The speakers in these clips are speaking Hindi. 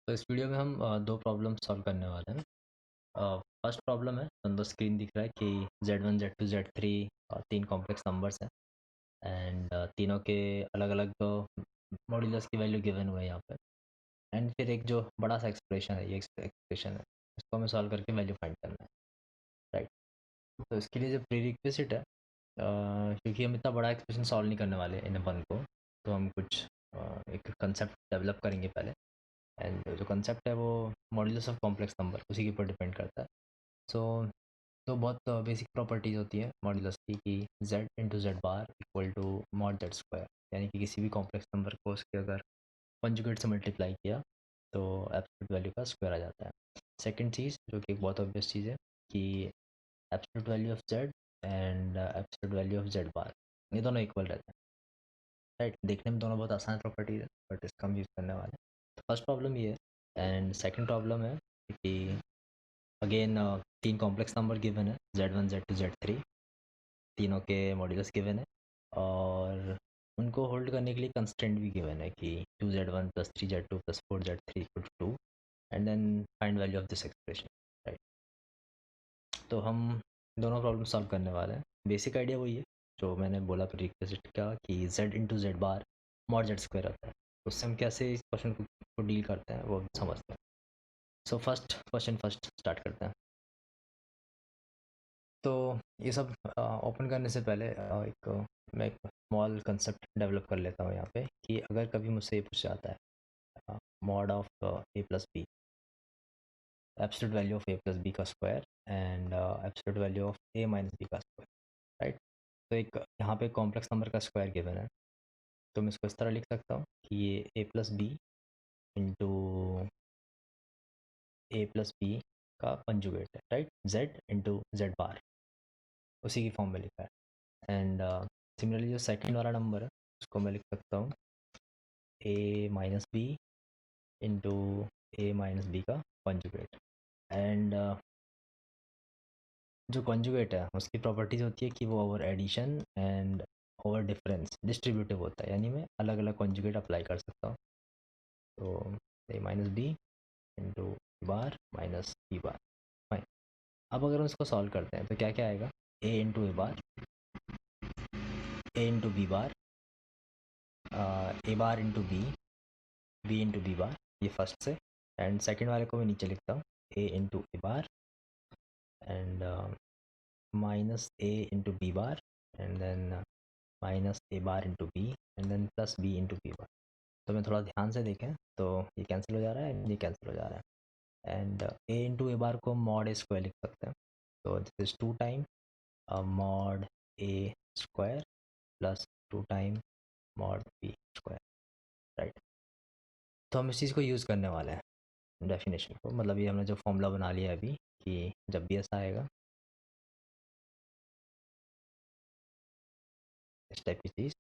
तो इस वीडियो में हम दो प्रॉब्लम सॉल्व करने वाले हैं। फर्स्ट प्रॉब्लम है, ऑन द स्क्रीन दिख रहा है कि Z1 Z2 Z3 तीन कॉम्प्लेक्स नंबर्स हैं एंड तीनों के अलग अलग मॉड्यूलस की वैल्यू गिवन हुआ है यहाँ पे। एंड फिर एक जो बड़ा सा एक्सप्रेशन है, ये एक्सप्रेशन है, इसको हमें सॉल्व करके वैल्यू फाइंड करना है, राइट। तो इसके लिए जो प्रीरिक्विजिट है, क्योंकि हम इतना बड़ा एक्सप्रेशन सॉल्व नहीं करने वाले इन वन को, तो हम कुछ एक कंसेप्ट डेवलप करेंगे पहले। एंड जो कंसेप्ट है वो मॉड्यूलस ऑफ कॉम्प्लेक्स नंबर, उसी के ऊपर डिपेंड करता है। सो तो बहुत बेसिक प्रॉपर्टीज़ होती है मॉड्यूलस की कि z into z bar equal to mod z square, यानी कि किसी भी कॉम्प्लेक्स नंबर को उसके अगर कंजुगेट से मल्टीप्लाई किया तो एब्सोल्यूट वैल्यू का स्क्वायर आ जाता है। सेकंड चीज़ जो कि एक बहुत ऑब्वियस चीज़ है कि absolute value of z and absolute value of z bar, ये दोनों इक्वल रहते हैं, राइट। देखने में दोनों बहुत आसान प्रॉपर्टीज़ है, बट इसका हम यूज़ करने वाले हैं। तो फर्स्ट प्रॉब्लम ये है। एंड सेकंड प्रॉब्लम है कि अगेन तीन कॉम्प्लेक्स नंबर गिवन है, Z1 Z2 Z3, तीनों के मॉड्यूलस गिवन है और उनको होल्ड करने के लिए कंस्टेंट भी गिवन है कि 2Z1 + 3Z2 + 4Z3 = 2 and then find value of this expression, right. तो हम दोनों प्रॉब्लम सॉल्व करने वाले हैं। बेसिक आइडिया वही है जो मैंने बोला प्रीरिक्विजिट का कि z इंटू जेड बार मॉड जेड स्क्वायर होता है। उससे हम कैसे इस क्वेश्चन को डील करते हैं वो समझते हैं। So first question first start करते हैं। तो ये सब ओपन करने से पहले मैं एक स्मॉल कंसेप्ट डेवलप कर लेता हूँ यहाँ पे कि अगर कभी मुझसे ये पूछा जाता है mod of a plus b, absolute value of a plus b का square and absolute value of a minus b का स्क्वायर, राइट। तो एक यहाँ पे कॉम्प्लेक्स नंबर का स्क्वायर गिवन है, तो मैं इसको इस तरह लिख सकता हूँ कि ये a plus b into a plus b का कंजुगेट है, right. z into z bar उसी की फॉर्म में लिखा है। एंड सिमिलरली जो सेकंड वाला नंबर है उसको मैं लिख सकता हूँ a minus b into a minus b का कॉन्जुगेट। एंड जो कॉन्जुगेट है उसकी प्रॉपर्टीज़ होती है कि वो over addition and over difference distributive होता है, यानी मैं अलग अलग कॉन्जुगेट अप्लाई कर सकता हूँ। तो a minus b into bar minus b bar, fine. अब अगर हम इसको सॉल्व करते हैं तो क्या क्या आएगा, a into a bar, a into b bar, a bar into b, b into b bar, ये फर्स्ट से। एंड सेकंड वाले को मैं नीचे लिखता हूँ a into a bar and minus a into b bar and then minus a bar into b and then plus b into b bar. तो मैं थोड़ा ध्यान से देखें तो ये कैंसिल हो जा रहा है, ये कैंसिल हो जा रहा है। And a into a bar को मॉड ए स्क्वायर लिख सकते हैं, तो this is 2 time mod a square plus 2 time mod b square, right. तो हम इस चीज़ को यूज़ करने वाले हैं डेफिनेशन को, मतलब ये हमने जो फॉर्मूला बना लिया है अभी कि जब भी ऐसा आएगा इस टाइप की चीज़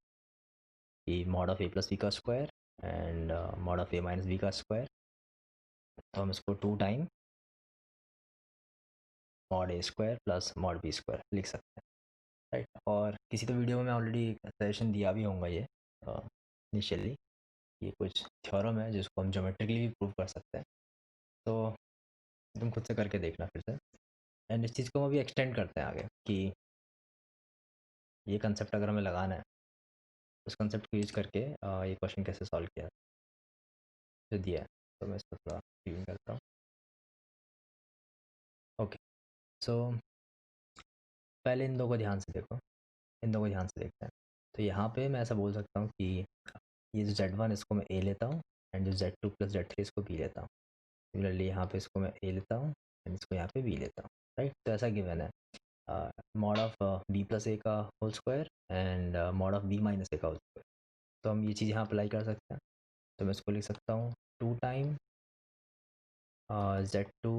कि mod of a plus b का square and mod of a minus b का स्क्वायर, तो हम इसको 2 time mod a square plus mod b square लिख सकते हैं, राइट। और किसी तो वीडियो में मैं ऑलरेडी सजेशन दिया भी होगा ये इनिशियली, ये कुछ थ्योरम है जिसको हम ज्योमेट्रिकली भी प्रूव कर सकते हैं, तो तुम खुद से करके देखना फिर से। एंड इस चीज़ को हम अभी एक्सटेंड करते हैं आगे कि ये कंसेप्ट अगर हमें लगाना है उस कंसेप्ट को यूज करके ये क्वेश्चन कैसे सॉल्व किया जो दिया है। तो मैं इसको थोड़ा क्लीन करता हूँ। ओके, सो पहले इन दो को ध्यान से देखो, इन दो को ध्यान से देखते हैं। तो यहाँ पे मैं ऐसा बोल सकता हूँ कि ये जो Z1 इसको मैं A लेता हूँ एंड जो Z2 + Z3 इसको B लेता हूँ। सिमिलरली यहाँ पे इसको मैं A लेता हूँ एंड इसको यहाँ पे B लेता हूँ, राइट। तो ऐसा गिवन है मॉड ऑफ B + A का whole square and mod of B - A का होल स्क्वायर। तो हम ये चीज़ यहाँ अप्लाई कर सकते हैं, तो मैं इसको लिख सकता हूँ 2 टाइम Z2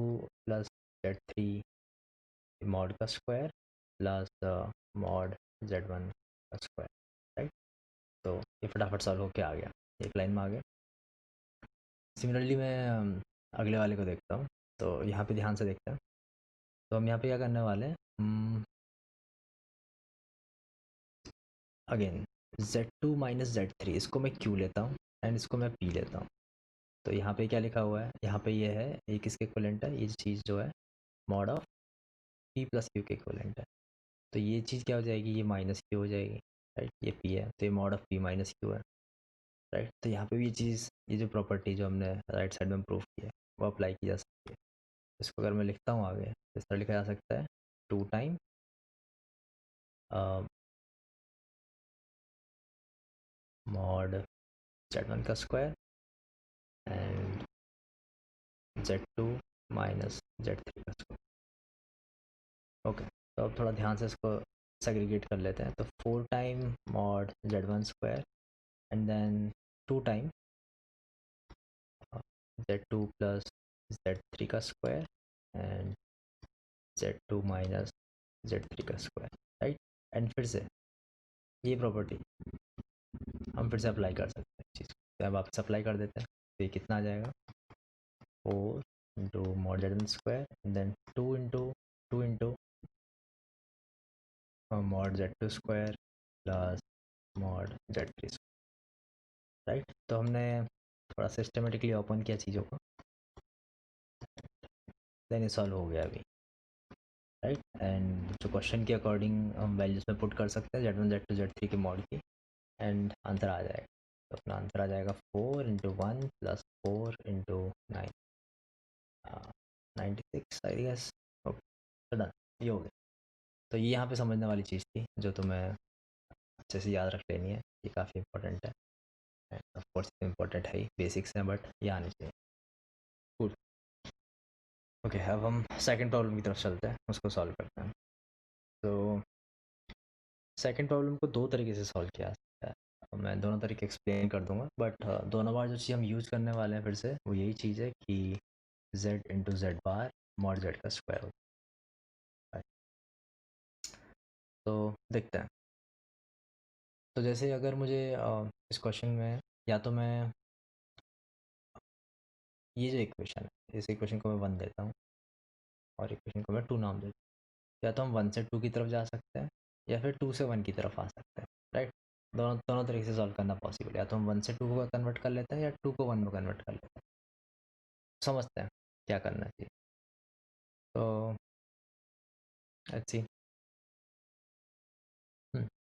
+ Z3 मॉड का स्क्वायर प्लस मॉड Z1 का स्क्वायर, राइट। तो ये फटाफट सॉल्व होके आ गया, एक लाइन में आ गया। सिमिलरली मैं अगले वाले को देखता हूँ, तो यहाँ पे ध्यान से देखते हैं। तो हम यहाँ पे क्या करने वाले हैं, अगेन Z2 - Z3 इसको मैं Q लेता हूँ एंड इसको मैं P लेता हूँ, तो यहाँ पे क्या लिखा हुआ है, यहाँ पे ये है, ये किसके इक्विवेलेंट है, ये चीज़ जो है mod of P plus Q के इक्विवेलेंट है। तो ये चीज़ क्या हो जाएगी, ये माइनस क्यू हो जाएगी, राइट। ये पी है तो ये mod of P minus Q है, राइट। तो यहाँ पे भी ये चीज़, ये जो प्रॉपर्टी जो हमने राइट साइड में प्रूव की है वो अप्लाई की जा सकती है। इसको अगर मैं लिखता हूँ आगे, इस तरह लिखा जा सकता है, 2 टाइम मॉड z1 का square and z2 minus z3 का स्क्वायर। ओके, तो अब थोड़ा ध्यान से इसको सेग्रीगेट कर लेते हैं। तो 4 time mod z1 square and then 2 time z2 plus z3 का square and z2 minus z3 का स्क्वायर, राइट। एंड फिर से ये प्रॉपर्टी हम फिर से अप्लाई कर सकते हैं इस चीज़ को। तो अब वापस अप्लाई कर देते हैं, तो ये कितना आ जाएगा, 4 into mod z1 square and then 2 into mod z2 square plus mod z3 square, right. तो हमने थोड़ा सिस्टमेटिकली ओपन किया चीज़ों को, देन ये सॉल्व हो गया अभी, राइट। एंड जो क्वेश्चन के अकॉर्डिंग हम वैल्यूज में पुट कर सकते हैं z1 z2 z3 के मॉड की, एंड आंसर आ जाएगा। तो अपना आंसर आ जाएगा 4 into 1 plus 4 into 9, 96 I guess. Okay, तो डन, ये हो गया। तो ये यहाँ पे समझने वाली चीज़ थी जो तुम्हें अच्छे से याद रख लेनी है, ये काफ़ी इंपॉर्टेंट है। एंड ऑफ कोर्स इंपॉर्टेंट है ही, बेसिक्स हैं बट ये आने चाहिए। कूल। ओके, अब हम सेकंड प्रॉब्लम की तरफ चलते हैं, उसको सॉल्व करते हैं। तो सेकंड प्रॉब्लम को दो तरीके से सॉल्व किया जा सकता है, मैं दोनों तरीके एक्सप्लेन कर दूंगा, बट दोनों बार जो चीज़ हम यूज़ करने वाले हैं फिर से वो यही चीज़ है कि z इंटू जेड बार मॉड z का स्क्वायर होता है। तो देखते हैं। तो जैसे अगर मुझे इस क्वेश्चन में, या तो मैं ये जो इक्वेशन है, इस इक्वेशन को मैं 1 देता हूँ और इक्वेशन को मैं 2 नाम देता हूँ, या तो हम 1 से 2 की तरफ जा सकते हैं या फिर 2 से 1 की तरफ आ सकते हैं, राइट। दोनों दोनों तरीके से सॉल्व करना पॉसिबल है, या तो हम 1 से 2 को कन्वर्ट कर लेते हैं या 2 को 1 में कन्वर्ट कर लेते हैं। समझते हैं क्या करना चाहिए। तो लेट्स सी।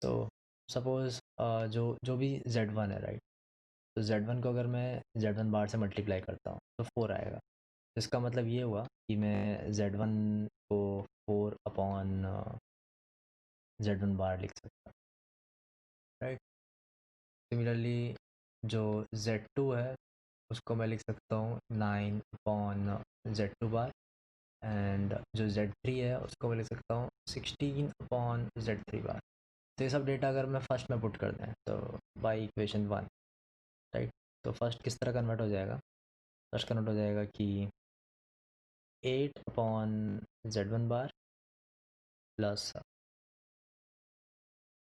तो सपोज़ जो जो भी z1 है, राइट। तो z1 को अगर मैं z1 बार से मल्टीप्लाई करता हूँ तो 4 आएगा। इसका मतलब ये हुआ कि मैं z1 को 4 अपॉन z1 बार लिख सकता हूँ, राइट। सिमिलरली जो z2 है उसको मैं लिख सकता हूँ 9 अपॉन z2 बार, एंड जो z3 है उसको मैं लिख सकता हूँ 16 अपॉन z3 बार। तो ये सब डेटा अगर मैं फर्स्ट में पुट कर दें तो बाई इक्वेशन 1, राइट। तो फर्स्ट किस तरह कन्वर्ट हो जाएगा, फर्स्ट कन्वर्ट हो जाएगा कि 8 upon z1 bar plus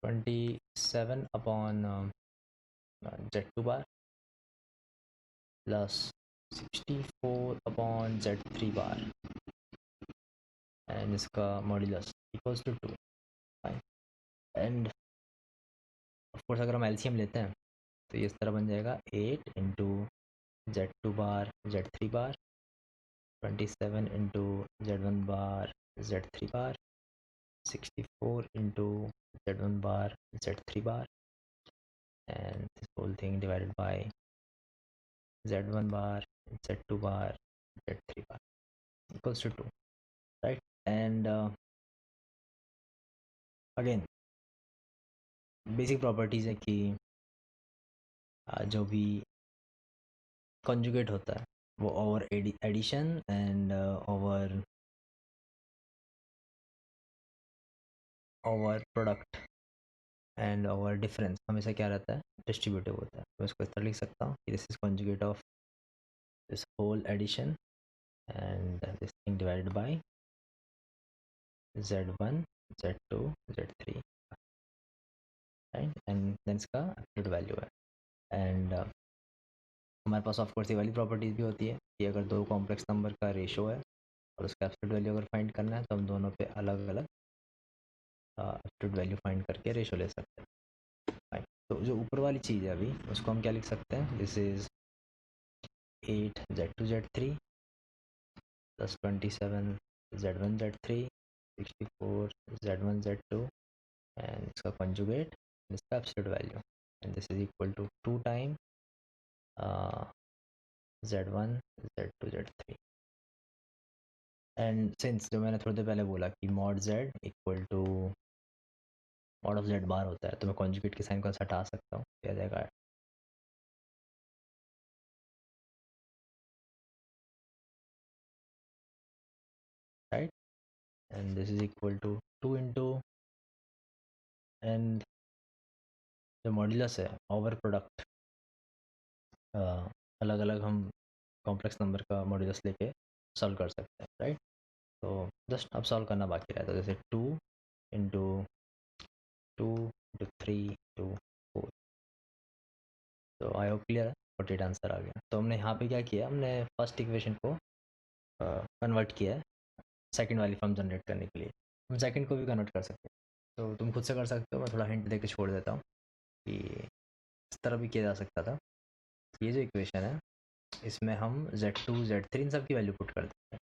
27 upon z2 bar plus 64 upon z3 bar and इसका modulus equals to 2, fine. And of course अगर हम एलसीएम लेते हैं तो ये इस तरह बन जाएगा 8 into z2 bar z3 bar, 27 into z1 bar z3 bar, 64 into z1 bar z3 bar, and this whole thing divided by z1 bar z2 bar z3 bar equals to 2, right. And again basic properties है कि जो भी कॉन्जुगेट होता है वो over addition and over product and over difference हमेशा क्या रहता है, डिस्ट्रीब्यूटिव होता है। तो इसको इस तरह लिख सकता हूँ कि this is conjugate of this whole addition and this thing divided by z1 z2 z3, right. And then इसका एब्सोल्यूट वैल्यू है। एंड हमारे पास ऑफ कोर्स ये वाली प्रॉपर्टीज़ भी होती है कि अगर दो कॉम्प्लेक्स नंबर का रेशो है और उसका एब्सोल्यूट वैल्यू अगर फाइंड करना है तो हम दोनों पे अलग अलग एब्सोल्यूट वैल्यू फाइंड करके रेशो ले सकते हैं, राइट। तो जो ऊपर वाली चीज़ है अभी उसको हम क्या लिख सकते हैं, this is 8 z2 z3 plus 27 z1 z3 64 z1 z2 and इसका conjugate इसका absolute value and this is equal to 2 times z1 z2 z3 and since जो मैंने थोड़ी देर पहले बोला कि mod z equal to mod of z बार होता है तो मैं conjugate के साइन को हटा सकता हूँ क्या जाएगा right and this is equal to 2 into and जो मॉड्यूलस है ओवर प्रोडक्ट अलग अलग हम कॉम्प्लेक्स नंबर का मॉड्यूलस लेके सॉल्व कर सकते हैं राइट तो जस्ट अब सॉल्व करना बाकी रहता है जैसे 2 इंटू 3 टू 4 तो आई होप क्लियर है 48 आंसर आ गया तो हमने यहाँ पे क्या किया हमने फर्स्ट इक्वेशन को कन्वर्ट किया है सेकंड वाली फॉर्म जनरेट करने के लिए हम सेकंड को भी कन्वर्ट कर सकते हैं तो तुम खुद से कर सकते हो मैं थोड़ा हिंट दे के छोड़ देता हूँ कि इस तरह भी किया जा सकता था ये जो इक्वेशन है इसमें हम z2 z3 इन सब की वैल्यू पुट कर देते हैं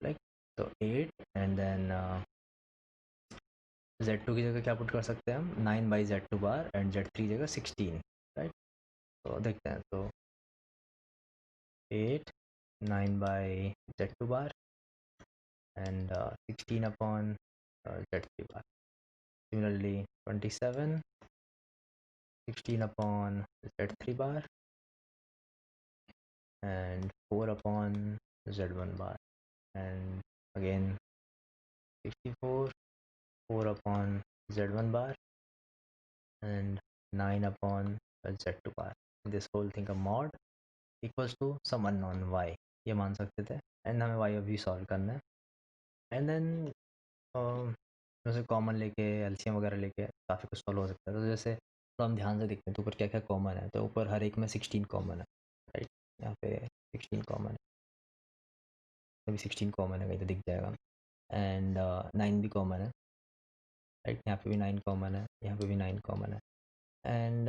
लाइक तो 8 एंड देन z2 की जगह क्या पुट कर सकते हैं हम 9 by z2 bar and z3 जगह 16 राइट तो देखते हैं तो 8 9 by z2 bar and 16 upon z3 bar similarly 27 16 upon z3 bar and 4 upon z1 bar and again 64 4 upon z1 bar and 9 upon z2 bar this whole thing a mod equals to some unknown y ये मान सकते थे एंड हमें y अभी सॉल्व करना है एंड देन जैसे कॉमन लेके एलसीएम वगैरह लेके काफ़ी कुछ सॉल्व हो सकता है तो जैसे तो हम ध्यान से देखते हैं तो ऊपर क्या क्या कॉमन है तो ऊपर हर एक में 16 कॉमन है राइट यहाँ पे 16 कॉमन है अभी 16 कॉमन है कहीं तो दिख जाएगा एंड 9 भी कॉमन है राइट यहाँ पे भी 9 कॉमन है यहाँ पे भी 9 कॉमन है एंड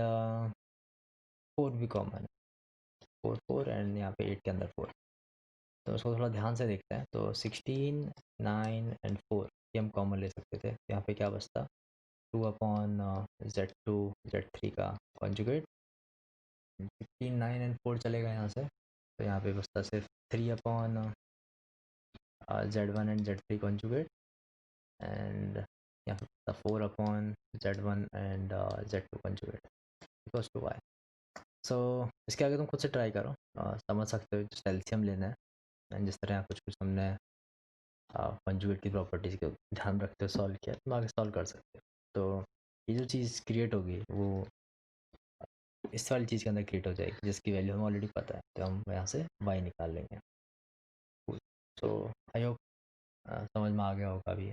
4 भी कॉमन है 4 एंड यहाँ पे 8 के अंदर 4 तो उसको थोड़ा ध्यान से देखते हैं तो 16 9 एंड 4 ये हम कॉमन ले सकते थे यहाँ पे क्या बचता 2 अपॉन z2 z3 का कॉन्जुगेट 16 9 एंड 4 चलेगा यहाँ से तो यहाँ पे बचता सिर्फ 3 upon z1 and z3 conjugate and यहाँ पे 4 upon z1 and z2 conjugate equals to y so इसके आगे तुम खुद से ट्राई करो समझ सकते हो जस्ट एलसीएम लेना है एंड जिस तरह कुछ कुछ हमने कंजुगेट की प्रॉपर्टीज़ को ध्यान रखते हुए सॉल्व किया तुम आगे सॉल्व कर सकते हो तो ये जो चीज़ क्रिएट होगी वो इस वाली चीज़ के अंदर क्रिएट हो जाएगी जिसकी वैल्यू हमें ऑलरेडी पता है तो हम यहाँ से y निकाल लेंगे सो आई होप समझ में आ गया होगा अभी